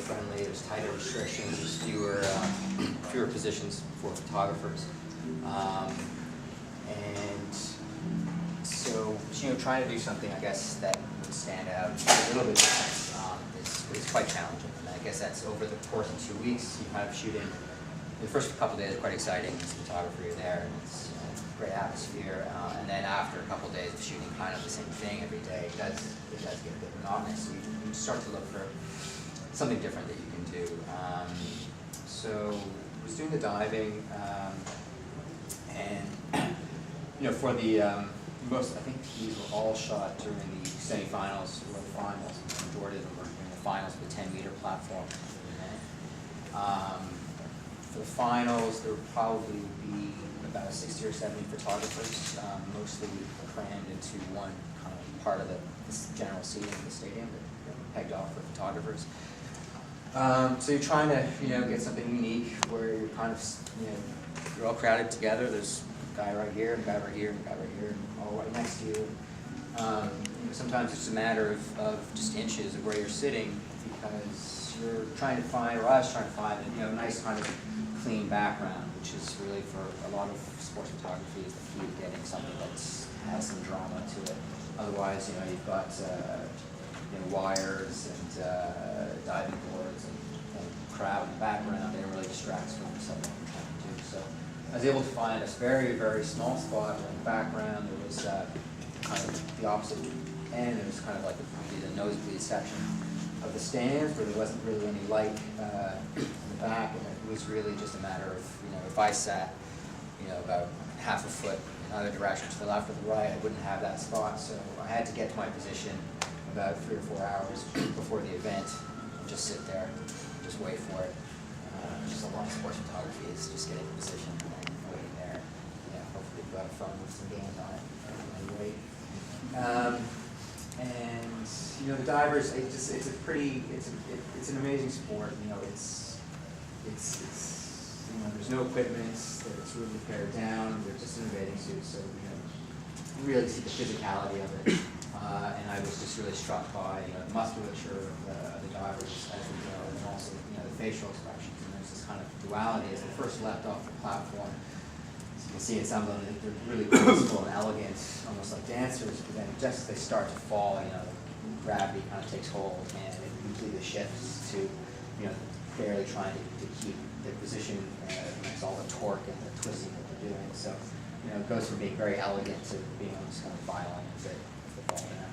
friendly. There's tighter restrictions. There's fewer positions for photographers, and so trying to do something, I guess, that would stand out a little bit different is quite challenging. And I guess that's over the course of 2 weeks. You kind of shoot in. The first couple of days are quite exciting. It's photography, you're there, and it's a great atmosphere. And then after a couple of days of shooting kind of the same thing every day, it does get a bit monotonous. So you start to look for something different that you can do. So I was doing the diving, and for the most, I think these were all shot during the semifinals or the finals. The majority of them were in the finals of the 10-meter platform. For the finals, there would probably be about 60 or 70 photographers, mostly crammed into one kind of part of the general seating of the stadium that pegged off for photographers. So you're trying to, get something unique where you're kind of, you're all crowded together. There's a guy right here, and a guy right here, and a guy right here, and all right next to you. Sometimes it's a matter of just inches of where you're sitting because you're trying to find, or I was trying to find, a nice kind of clean background, which is really for a lot of sports photography is the key to getting something that has some drama to it. Otherwise, you've got wires and diving boards and crowd in the background. It really distracts from something you're trying to do. So I was able to find a very, very small spot where in the background there was kind of the opposite end. It was kind of like the nosebleed section of the stands where there wasn't really any light in the back, and it was really just a matter of, if I sat, about half a foot in either direction to the left or the right, I wouldn't have that spot. So I had to get to my position about 3 or 4 hours before the event and just sit there, just wait for it. Just a lot of sports photography is just getting in position and then waiting there. Hopefully you've got a phone with some games on it and wait. And the divers, it's an amazing sport. There's no equipment. It's really pared down. They're just in a bathing suit, so you really see the physicality of it. And I was just really struck by the musculature of the divers as we go, and also the facial expressions. And there's this kind of duality as they first left off the platform. As you can see in some of them, they're really graceful and elegant, almost like dancers. But then just as they start to fall, gravity kind of takes hold, and it completely shifts to barely trying to keep their position against all the torque and the twisting that they're doing. So it goes from being very elegant to being almost kind of violent as they fall down.